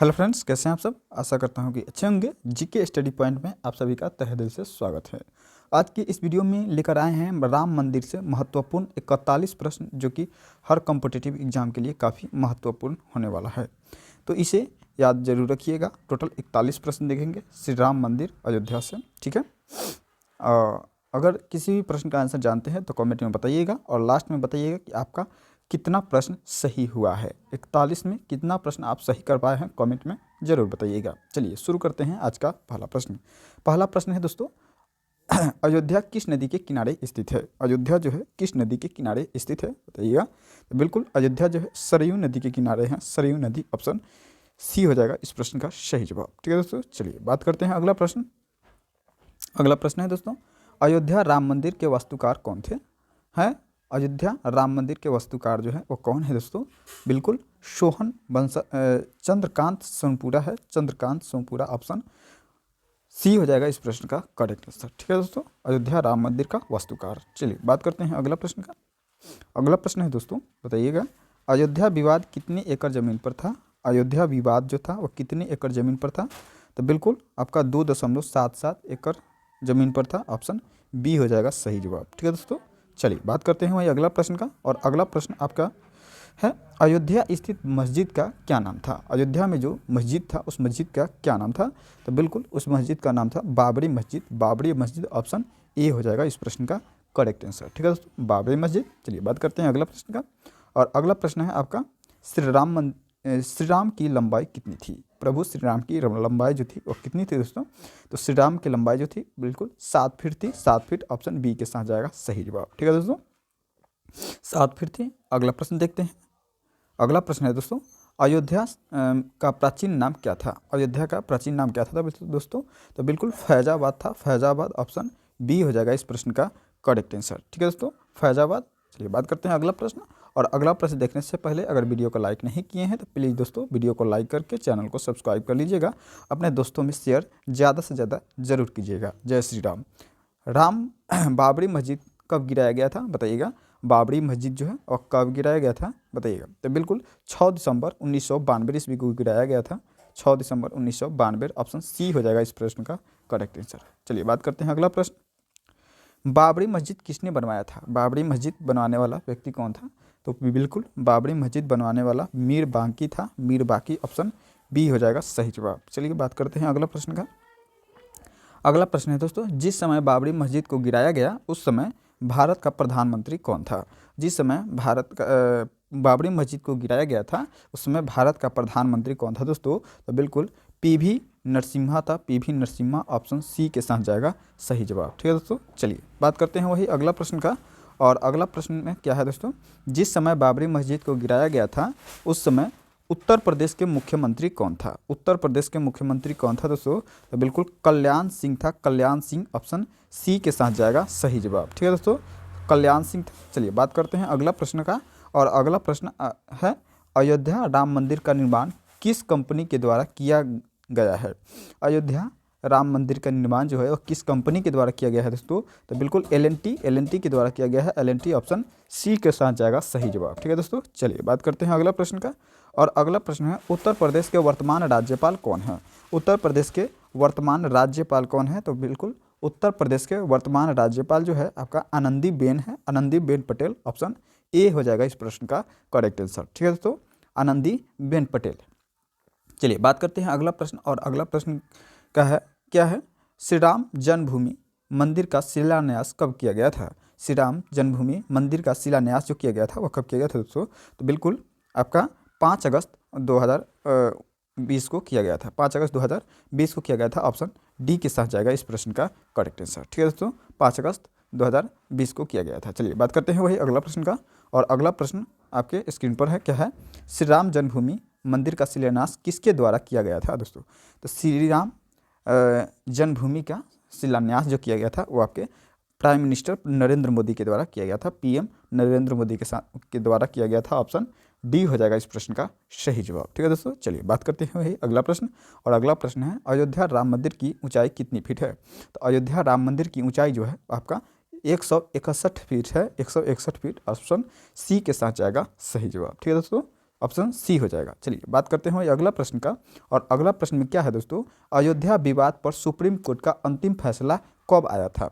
Hello friends, कैसे हैं आप सब। आशा करता हूं कि अच्छे होंगे। जीके स्टडी पॉइंट में आप सभी का तहे दिल से स्वागत है। आज की इस वीडियो में लेकर आए हैं राम मंदिर से महत्वपूर्ण 41 प्रश्न, जो कि हर कॉम्पिटिटिव एग्जाम के लिए काफ़ी महत्वपूर्ण होने वाला है। तो इसे याद जरूर रखिएगा। टोटल 41 प्रश्न देखेंगे श्री राम मंदिर अयोध्या से, ठीक है। अगर किसी भी प्रश्न का आंसर जानते हैं तो कमेंट में बताइएगा, और लास्ट में बताइएगा कि आपका कितना प्रश्न सही हुआ है। 41 में कितना प्रश्न आप सही कर पाए हैं, कमेंट में ज़रूर बताइएगा। चलिए शुरू करते हैं आज का पहला प्रश्न। पहला प्रश्न है दोस्तों, अयोध्या किस नदी के किनारे स्थित है। अयोध्या जो है किस नदी के किनारे स्थित है बताइएगा। तो बिल्कुल अयोध्या जो है सरयू नदी के किनारे है। सरयू नदी, ऑप्शन सी हो जाएगा इस प्रश्न का सही जवाब, ठीक है दोस्तों। चलिए बात करते हैं अगला प्रश्न। अगला प्रश्न है दोस्तों, अयोध्या राम मंदिर के वास्तुकार कौन थे। हैं अयोध्या राम मंदिर के वास्तुकार जो है वो कौन है दोस्तों। बिल्कुल सोहन चंद्रकांत सोमपुरा है। चंद्रकांत सोमपुरा, ऑप्शन सी हो जाएगा इस प्रश्न का करेक्ट आंसर, ठीक है दोस्तों। अयोध्या राम मंदिर का वास्तुकार। चलिए बात करते हैं अगला प्रश्न का। अगला प्रश्न है दोस्तों, बताइएगा अयोध्या विवाद कितने एकड़ जमीन पर था। अयोध्या विवाद जो था वो कितने एकड़ जमीन पर था। तो बिल्कुल आपका 2.77 एकड़ जमीन पर था। ऑप्शन बी हो जाएगा सही जवाब, ठीक है दोस्तों। चलिए बात करते हैं वही अगला प्रश्न का। और अगला प्रश्न आपका है, अयोध्या स्थित मस्जिद का क्या नाम था। अयोध्या में जो मस्जिद था उस मस्जिद का क्या नाम था। तो बिल्कुल उस मस्जिद का नाम था बाबरी मस्जिद। बाबरी मस्जिद, ऑप्शन ए हो जाएगा इस प्रश्न का करेक्ट आंसर, ठीक है दोस्तों, बाबरी मस्जिद। चलिए बात करते हैं अगला प्रश्न का। और अगला प्रश्न है आपका, श्री राम की लंबाई कितनी थी। प्रभु श्री राम की लंबाई जो थी वो कितनी थी दोस्तों। तो श्री राम की लंबाई जो थी बिल्कुल 7 फीट थी। 7 फीट, ऑप्शन बी के साथ जाएगा सही जवाब, ठीक है दोस्तों, 7 फीट थी। अगला प्रश्न देखते हैं। अगला प्रश्न है दोस्तों, अयोध्या का प्राचीन नाम क्या था। अयोध्या का प्राचीन नाम क्या था दोस्तों। तो बिल्कुल फैजाबाद था। फैजाबाद, ऑप्शन बी हो जाएगा इस प्रश्न का करेक्ट आंसर, ठीक है दोस्तों, फैजाबाद। चलिए बात करते हैं अगला प्रश्न। और अगला प्रश्न देखने से पहले अगर वीडियो को लाइक नहीं किए हैं तो प्लीज़ दोस्तों वीडियो को लाइक करके चैनल को सब्सक्राइब कर लीजिएगा। अपने दोस्तों में शेयर ज़्यादा से ज़्यादा जरूर कीजिएगा। जय श्री राम। राम बाबरी मस्जिद कब गिराया गया था बताइएगा। बाबरी मस्जिद जो है और कब गिराया गया था बताइएगा। तो बिल्कुल 6 दिसंबर 1992 ईस्वी को गिराया गया था। 6 दिसंबर 1992, ऑप्शन सी हो जाएगा इस प्रश्न का करेक्ट आंसर। चलिए बात करते हैं अगला प्रश्न। बाबरी मस्जिद किसने बनवाया था। बाबरी मस्जिद बनवाने वाला व्यक्ति कौन था। तो बिल्कुल बाबरी मस्जिद बनवाने वाला मीर बांकी था। मीर बांकी, ऑप्शन बी हो जाएगा सही जवाब। चलिए बात करते हैं अगला प्रश्न का। अगला प्रश्न है दोस्तों, जिस समय बाबरी मस्जिद को गिराया गया उस समय भारत का प्रधानमंत्री कौन था। जिस समय बाबरी मस्जिद को गिराया गया था उस समय भारत का प्रधानमंत्री कौन था दोस्तों। तो बिल्कुल पीवी नरसिम्हा था। पीवी नरसिम्हा, ऑप्शन सी के साथ जाएगा सही जवाब, ठीक है दोस्तों। चलिए बात करते हैं वही अगला प्रश्न का। और अगला प्रश्न में क्या है दोस्तों, जिस समय बाबरी मस्जिद को गिराया गया था उस समय उत्तर प्रदेश के मुख्यमंत्री कौन था। उत्तर प्रदेश के मुख्यमंत्री कौन था दोस्तों। तो बिल्कुल कल्याण सिंह था। कल्याण सिंह, ऑप्शन सी के साथ जाएगा सही जवाब, ठीक है दोस्तों, कल्याण सिंह था। चलिए बात करते हैं अगला प्रश्न का। और अगला प्रश्न है, अयोध्या राम मंदिर का निर्माण किस कंपनी के द्वारा किया गया है। अयोध्या राम मंदिर का निर्माण जो है वो किस कंपनी के द्वारा किया गया है दोस्तों। तो बिल्कुल एल.एन.टी के द्वारा किया गया है। एल.एन.टी, ऑप्शन सी के साथ जाएगा सही जवाब, ठीक है दोस्तों। चलिए बात करते हैं अगला प्रश्न का। और अगला प्रश्न है, उत्तर प्रदेश के वर्तमान राज्यपाल कौन है। उत्तर प्रदेश के वर्तमान राज्यपाल कौन है। तो बिल्कुल उत्तर प्रदेश के वर्तमान राज्यपाल जो है आपका आनंदीबेन है। आनंदीबेन पटेल, ऑप्शन ए हो जाएगा इस प्रश्न का करेक्ट आंसर, ठीक है दोस्तों, आनंदीबेन पटेल। चलिए बात करते हैं अगला प्रश्न। और अगला प्रश्न का है, क्या है, श्री राम जन्मभूमि मंदिर का शिलान्यास कब किया गया था। श्री राम जन्मभूमि मंदिर का शिलान्यास जो किया गया था वह कब किया गया था दोस्तों। तो बिल्कुल आपका 5 अगस्त 2020 को किया गया था। 5 अगस्त 2020 को किया गया था। ऑप्शन डी के साथ जाएगा इस प्रश्न का करेक्ट आंसर, ठीक है दोस्तों, 5 अगस्त 2020 को किया गया था। चलिए बात करते हैं वही अगला प्रश्न का। और अगला प्रश्न आपके स्क्रीन पर है, क्या है, श्री राम जन्मभूमि मंदिर का शिलान्यास किसके द्वारा किया गया था दोस्तों। तो श्री राम जन्मभूमि का शिलान्यास जो किया गया था वो आपके प्राइम मिनिस्टर नरेंद्र मोदी के द्वारा किया गया था। पीएम नरेंद्र मोदी के द्वारा किया गया था। ऑप्शन डी हो जाएगा इस प्रश्न का सही जवाब, ठीक है दोस्तों। चलिए बात करते हैं वही अगला प्रश्न। और अगला प्रश्न है, अयोध्या राम मंदिर की ऊंचाई कितनी फीट है। तो अयोध्या राम मंदिर की ऊंचाई जो है आपका 161 फीट है। 161 फीट, ऑप्शन सी के साथ जाएगा सही जवाब, ठीक है दोस्तों। ऑप्शन सी हो जाएगा। चलिए बात करते हैं अगला प्रश्न का, और अगला प्रश्न में क्या है दोस्तों, अयोध्या विवाद पर सुप्रीम कोर्ट का अंतिम फैसला कब आया था।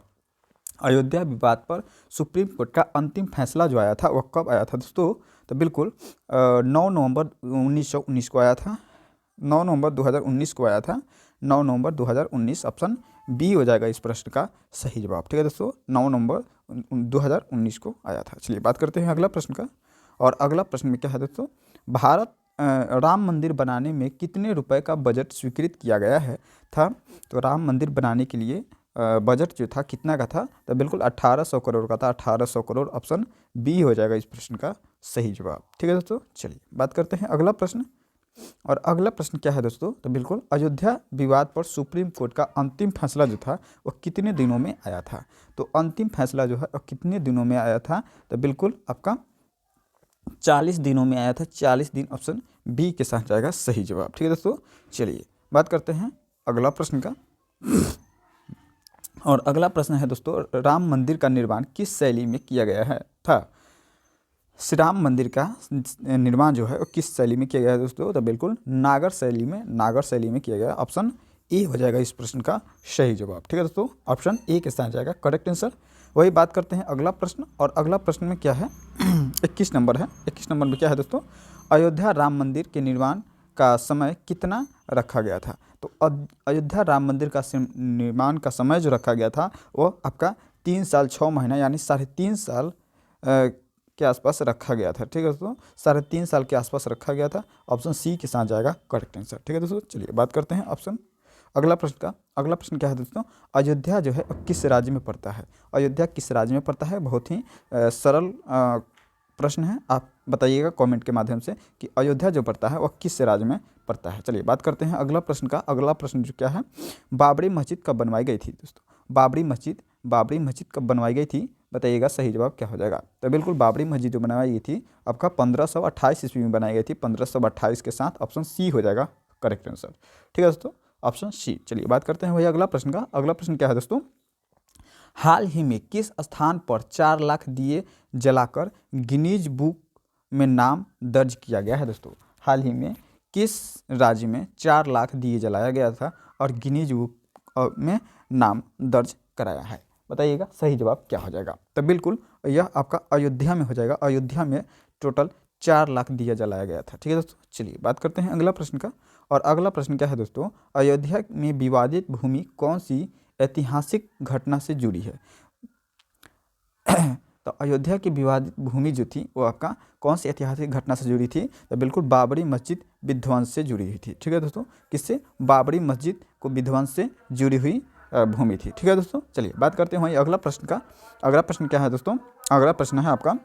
अयोध्या विवाद पर सुप्रीम कोर्ट का अंतिम फैसला जो आया था वह कब आया था दोस्तों, तो बिल्कुल 9 नवंबर 1919 को आया था, 9 नवंबर 2019 को आया था, 9 नवंबर 2019, ऑप्शन बी हो जाएगा इस प्रश्न का सही जवाब। ठीक है दोस्तों, 9 नवंबर 2019 को आया था। चलिए बात करते हैं अगला प्रश्न का, और अगला प्रश्न में क्या है दोस्तों, भारत राम मंदिर बनाने में कितने रुपए का बजट स्वीकृत किया गया है था। तो राम मंदिर बनाने के लिए बजट जो था कितना का था, तो बिल्कुल 1800 करोड़ का था, 1800 करोड़, ऑप्शन बी हो जाएगा इस प्रश्न का सही जवाब। ठीक है दोस्तों, चलिए बात करते हैं अगला प्रश्न, और अगला प्रश्न क्या है दोस्तों, तो बिल्कुल अयोध्या विवाद पर सुप्रीम कोर्ट का अंतिम फैसला जो था वो कितने दिनों में आया था। तो अंतिम फैसला जो है वो कितने दिनों में आया था, तो बिल्कुल आपका 40 दिनों में आया था, 40 दिन, ऑप्शन बी के साथ जाएगा सही जवाब। ठीक है दोस्तों, चलिए बात करते हैं अगला प्रश्न का, और अगला प्रश्न है दोस्तों, राम मंदिर का निर्माण किस शैली में किया गया है था। श्री राम मंदिर का निर्माण जो है वो किस शैली में किया गया है दोस्तों, तो बिल्कुल नागर शैली में, नागर शैली में किया गया है, ऑप्शन ए हो जाएगा इस प्रश्न का सही जवाब। ठीक है दोस्तों, ऑप्शन ए के साथ जाएगा करेक्ट आंसर। वही बात करते हैं अगला प्रश्न, और अगला प्रश्न में क्या है 21 नंबर है। 21 नंबर में क्या है दोस्तों, अयोध्या राम मंदिर के निर्माण का समय कितना रखा गया था। तो अयोध्या राम मंदिर का निर्माण का समय जो रखा गया था वो आपका 3 साल 6 महीना यानी 3.5 साल के आसपास रखा गया था। ठीक है दोस्तों, 3.5 साल के आसपास रखा गया था, ऑप्शन सी के साथ जाएगा करेक्ट आंसर। ठीक है दोस्तों, चलिए बात करते हैं ऑप्शन अगला प्रश्न का। अगला प्रश्न क्या है दोस्तों, अयोध्या जो है किस राज्य में पड़ता है। अयोध्या किस राज्य में पड़ता है, बहुत ही सरल प्रश्न है, आप बताइएगा कमेंट के माध्यम से कि अयोध्या जो पड़ता है वह किस राज्य में पड़ता है। चलिए बात करते हैं अगला प्रश्न का। अगला प्रश्न जो क्या है, बाबरी मस्जिद कब बनवाई गई थी दोस्तों। बाबरी मस्जिद कब बनवाई गई थी, बताइएगा सही जवाब क्या हो जाएगा। तो बिल्कुल बाबरी मस्जिद जो बनवाई गई थी आपका 1528 ईस्वी में बनाई गई थी, 1528 के साथ, ऑप्शन सी हो जाएगा करेक्ट आंसर। ठीक है दोस्तों, ऑप्शन सी। चलिए बात करते हैं वही अगला प्रश्न का। अगला प्रश्न क्या है दोस्तों, हाल ही में किस स्थान पर 4 लाख दिए जलाकर गिनीज बुक में नाम दर्ज किया गया है दोस्तों। हाल ही में किस राज्य में 4 लाख दिए जलाया गया था और गिनीज बुक में नाम दर्ज कराया है, बताइएगा सही जवाब क्या हो जाएगा। तो बिल्कुल यह आपका अयोध्या में हो जाएगा। अयोध्या में टोटल 4 लाख दिया जलाया गया था। ठीक है दोस्तों, चलिए बात करते हैं अगला प्रश्न का। और अगला प्रश्न क्या है दोस्तों, अयोध्या में विवादित भूमि कौन सी ऐतिहासिक घटना से जुड़ी है। तो अयोध्या की विवादित भूमि जो थी वो आपका कौन सी ऐतिहासिक घटना से जुड़ी थी, तो बिल्कुल बाबरी मस्जिद विध्वंस से जुड़ी हुई थी। ठीक है दोस्तों, किससे, बाबरी मस्जिद को विध्वंस से जुड़ी हुई भूमि थी। ठीक है दोस्तों, चलिए बात करते हैं अगला प्रश्न का। अगला प्रश्न क्या है दोस्तों, अगला प्रश्न है आपका,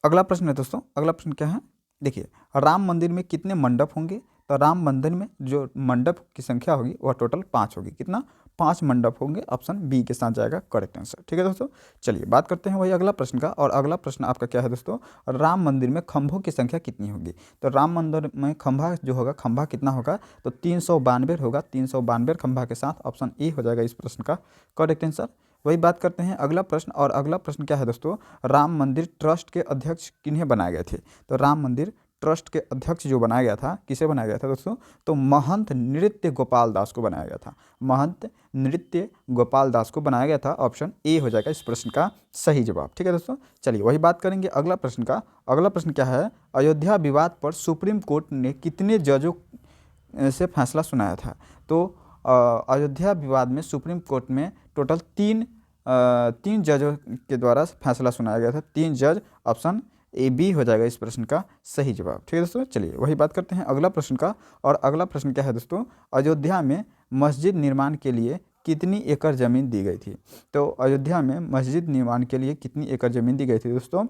अगला प्रश्न है दोस्तों, अगला प्रश्न क्या है, देखिए राम मंदिर में कितने मंडप होंगे। तो राम मंदिर में जो मंडप की संख्या होगी वह टोटल 5 होगी। कितना, 5 मंडप होंगे, ऑप्शन बी के साथ जाएगा करेक्ट आंसर। ठीक है दोस्तों, चलिए बात करते हैं वही अगला प्रश्न का। और अगला प्रश्न आपका क्या है दोस्तों, राम मंदिर में खंभों की संख्या कितनी होगी। तो राम मंदिर में खंभा जो होगा, खंभा कितना होगा, तो 392 होगा, 392 खंभा के साथ, ऑप्शन ए हो जाएगा इस प्रश्न का करेक्ट आंसर। वही बात करते हैं अगला प्रश्न। और अगला प्रश्न क्या है दोस्तों, राम मंदिर ट्रस्ट के अध्यक्ष किन्हें बनाए गए थे। तो राम मंदिर ट्रस्ट के अध्यक्ष जो बनाया गया था, किसे बनाया गया था दोस्तों, तो महंत नृत्य गोपाल दास को बनाया गया था। महंत नृत्य गोपाल दास को बनाया गया था, ऑप्शन ए हो जाएगा इस प्रश्न का सही जवाब। ठीक है दोस्तों, चलिए वही बात करेंगे अगला प्रश्न का। अगला प्रश्न क्या है, अयोध्या विवाद पर सुप्रीम कोर्ट ने कितने जजों से फैसला सुनाया था। तो अयोध्या विवाद में सुप्रीम कोर्ट में टोटल 3 जजों के द्वारा फैसला सुनाया गया था। 3 जज, ऑप्शन ए बी हो जाएगा इस प्रश्न का सही जवाब। ठीक है दोस्तों, चलिए वही बात करते हैं अगला प्रश्न का। और अगला प्रश्न क्या है दोस्तों, अयोध्या में मस्जिद निर्माण के लिए कितनी एकड़ ज़मीन दी गई थी। तो अयोध्या में मस्जिद निर्माण के लिए कितनी एकड़ ज़मीन दी गई थी दोस्तों,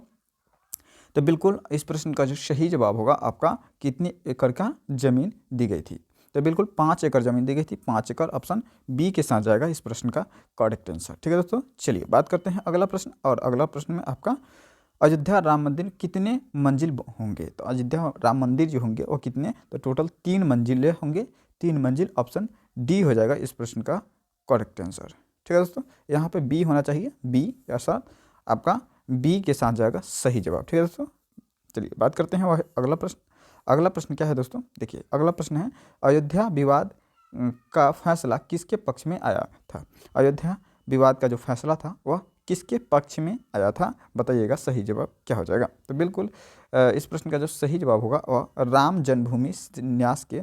तो बिल्कुल इस प्रश्न का जो सही जवाब होगा आपका, कितनी एकड़ का ज़मीन दी गई थी। तो बिल्कुल 5 एकड़ ज़मीन दी गई थी, 5 एकड़, ऑप्शन बी के साथ जाएगा इस प्रश्न का करेक्ट आंसर। ठीक है दोस्तों, चलिए बात करते हैं अगला प्रश्न। और अगला प्रश्न में आपका, अयोध्या राम मंदिर कितने मंजिल होंगे। तो अयोध्या राम मंदिर जो होंगे वो कितने, तो टोटल 3 मंजिले होंगे, 3 मंजिल, ऑप्शन डी हो जाएगा इस प्रश्न का करेक्ट आंसर। ठीक है दोस्तों, यहाँ पे बी होना चाहिए, बी या साथ आपका बी के साथ जाएगा सही जवाब। ठीक है दोस्तों, चलिए बात करते हैं वह अगला प्रश्न। अगला प्रश्न क्या है दोस्तों, देखिए अगला प्रश्न है अयोध्या विवाद का फैसला किसके पक्ष में आया था। अयोध्या विवाद का जो फैसला था वह किसके पक्ष में आया था, बताइएगा सही जवाब क्या हो जाएगा। तो बिल्कुल इस प्रश्न का जो सही जवाब होगा वह राम जन्मभूमि न्यास के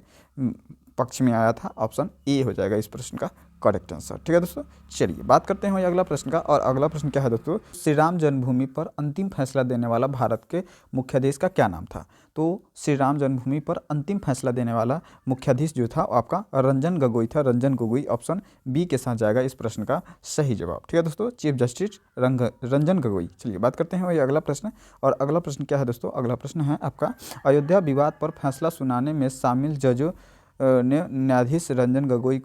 पक्ष में आया था। ऑप्शन ए हो जाएगा इस प्रश्न का करेक्ट आंसर। ठीक है दोस्तों, चलिए बात करते हैं अगला प्रश्न का। और अगला प्रश्न क्या है दोस्तों, श्री राम जन्मभूमि पर अंतिम फैसला देने वाला भारत के मुख्याधीश का क्या नाम था। तो श्री राम जन्मभूमि पर अंतिम फैसला देने वाला मुख्याधीश जो था आपका रंजन गोगोई था। रंजन गोगोई ऑप्शन बी के साथ जाएगा इस प्रश्न का सही जवाब। ठीक है दोस्तों, चीफ जस्टिस रंजन गोगोई। चलिए बात करते हैं वही अगला प्रश्न। और अगला प्रश्न क्या है दोस्तों, अगला प्रश्न है आपका अयोध्या विवाद पर फैसला सुनाने में शामिल जजों ने न्यायाधीश रंजन गोगोई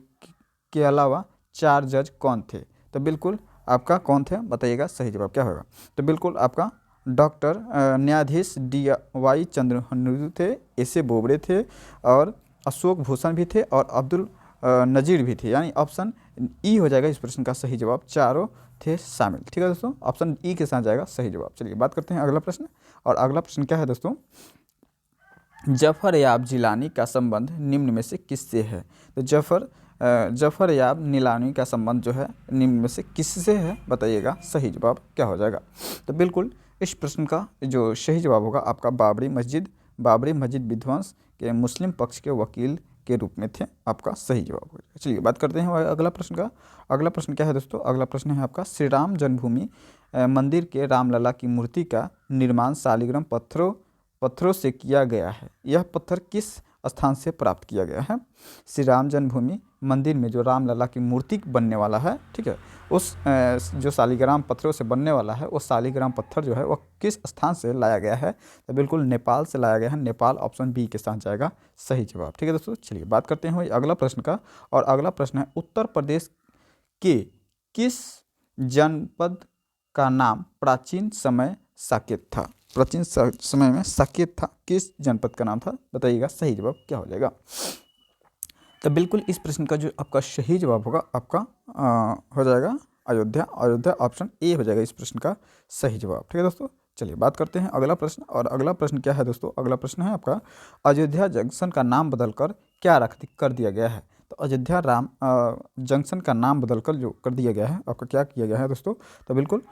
के अलावा 4 जज कौन थे। तो बिल्कुल आपका कौन थे, बताइएगा सही जवाब क्या होगा। तो बिल्कुल आपका डॉक्टर न्यायाधीश DY चंद्रहनु थे, एस ए बोबड़े थे, और अशोक भूषण भी थे, और अब्दुल नजीर भी थे। यानी ऑप्शन ई हो जाएगा इस प्रश्न का सही जवाब, चारों थे शामिल। ठीक है दोस्तों, ऑप्शन ई के साथ जाएगा सही जवाब। चलिए बात करते हैं अगला प्रश्न। और अगला प्रश्न क्या है दोस्तों, जफर याब जिलानी का संबंध निम्न में से किससे है। तो जफर याब नीलानी का संबंध जो है निम्न में से किससे है, बताइएगा सही जवाब क्या हो जाएगा। तो बिल्कुल इस प्रश्न का जो सही जवाब होगा आपका बाबरी मस्जिद विध्वंस के मुस्लिम पक्ष के वकील के रूप में थे, आपका सही जवाब हो जाएगा। चलिए बात करते हैं अगला प्रश्न का। अगला प्रश्न क्या है दोस्तों, अगला प्रश्न है आपका श्री राम जन्मभूमि मंदिर के रामलला की मूर्ति का निर्माण शालिग्राम पत्थरों से किया गया है। यह पत्थर किस स्थान से प्राप्त किया गया है। श्री राम जन्मभूमि मंदिर में जो रामलला की मूर्ति बनने वाला है, ठीक है, उस जो शालिग्राम पत्थरों से बनने वाला है, वो शालिग्राम पत्थर जो है वह किस स्थान से लाया गया है। तो बिल्कुल नेपाल से लाया गया है। नेपाल ऑप्शन बी के साथ जाएगा सही जवाब। ठीक है दोस्तों, चलिए बात करते हैं अगला प्रश्न का। और अगला प्रश्न है उत्तर प्रदेश के किस जनपद का नाम प्राचीन समय साकेत था। प्राचीन समय में साकेत था, किस जनपद का नाम था, बताइएगा सही जवाब क्या हो जाएगा। तो बिल्कुल इस प्रश्न का जो आपका सही जवाब होगा आपका हो जाएगा अयोध्या ऑप्शन ए हो जाएगा इस प्रश्न का सही जवाब। ठीक है दोस्तों, चलिए बात करते हैं अगला प्रश्न। और अगला प्रश्न क्या है दोस्तों, अगला प्रश्न है आपका अयोध्या जंक्शन का नाम बदलकर क्या कर दिया गया है। तो अयोध्या जंक्शन का नाम बदलकर जो कर दिया गया है आपका क्या किया गया है दोस्तों। तो बिल्कुल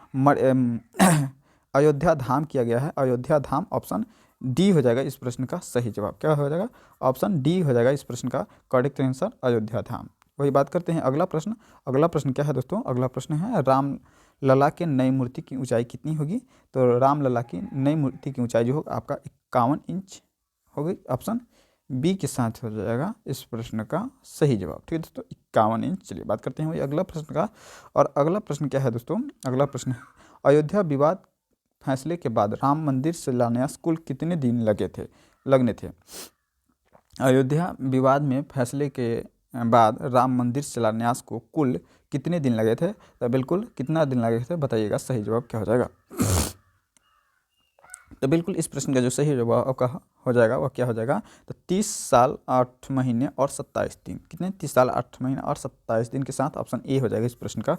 अयोध्या धाम किया गया है। अयोध्या धाम ऑप्शन डी हो जाएगा इस प्रश्न का सही जवाब। क्या हो जाएगा, ऑप्शन डी हो जाएगा इस प्रश्न का करेक्ट आंसर, अयोध्या धाम। वही बात करते हैं अगला प्रश्न। अगला प्रश्न क्या है दोस्तों, अगला प्रश्न है राम लला के नई मूर्ति की ऊंचाई कितनी होगी। तो राम लला की नई मूर्ति की ऊंचाई जो होगा आपका 51 इंच होगी। ऑप्शन बी के साथ हो जाएगा इस प्रश्न का सही जवाब। ठीक है दोस्तों, 51 इंच। चलिए बात करते हैं वही अगला प्रश्न का। और अगला प्रश्न क्या है दोस्तों, अगला प्रश्न है अयोध्या विवाद फैसले के बाद राम मंदिर शिलान्यास कुल कितने दिन लगने थे। अयोध्या विवाद में फैसले के बाद राम मंदिर शिलान्यास को कुल कितने दिन लगे थे। तो बिल्कुल कितना दिन लगे थे, बताइएगा सही जवाब क्या हो जाएगा। तो बिल्कुल इस प्रश्न का जो सही जवाब आपका हो जाएगा वह क्या हो जाएगा। तो 30 साल 8 महीने और 27 दिन। कितने, 30 साल 8 महीने और 27 दिन के साथ ऑप्शन ए हो जाएगा इस प्रश्न का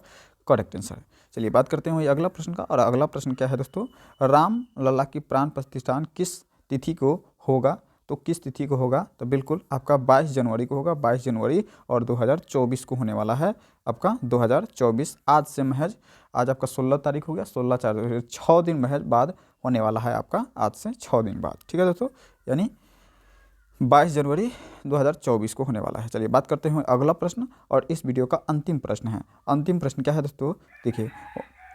करेक्ट आंसर। चलिए बात करते हैं अगला प्रश्न का। और अगला प्रश्न क्या है दोस्तों, राम लला की प्राण प्रतिष्ठान किस तिथि को होगा। तो किस तिथि को होगा, तो बिल्कुल आपका 22 जनवरी को होगा। 22 जनवरी और 2024 को होने वाला है आपका 2024। आज से महज आज आपका 16 तारीख हो गया, 16/4 6 दिन महज बाद होने वाला है आपका, आज से 6 दिन बाद। ठीक है दोस्तों, यानी 22 जनवरी 2024 को होने वाला है। चलिए बात करते हैं अगला प्रश्न। और इस वीडियो का अंतिम प्रश्न है। अंतिम प्रश्न क्या है दोस्तों, देखिए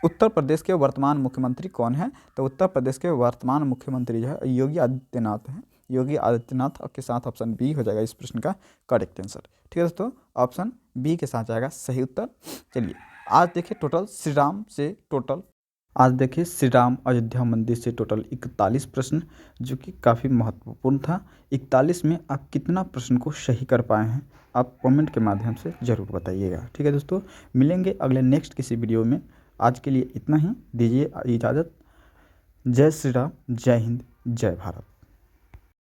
उत्तर प्रदेश के वर्तमान मुख्यमंत्री कौन है। तो उत्तर प्रदेश के वर्तमान मुख्यमंत्री जो है योगी आदित्यनाथ हैं। योगी आदित्यनाथ के साथ ऑप्शन बी हो जाएगा इस प्रश्न का करेक्ट आंसर। ठीक है दोस्तों, ऑप्शन बी के साथ जाएगा सही उत्तर। चलिए आज देखिए श्री राम अयोध्या मंदिर से टोटल 41 प्रश्न, जो कि काफ़ी महत्वपूर्ण था। 41 में आप कितना प्रश्न को सही कर पाए हैं, आप कमेंट के माध्यम से ज़रूर बताइएगा। ठीक है दोस्तों, मिलेंगे अगले नेक्स्ट किसी वीडियो में। आज के लिए इतना ही, दीजिए इजाज़त। जय श्री राम, जय हिंद, जय भारत।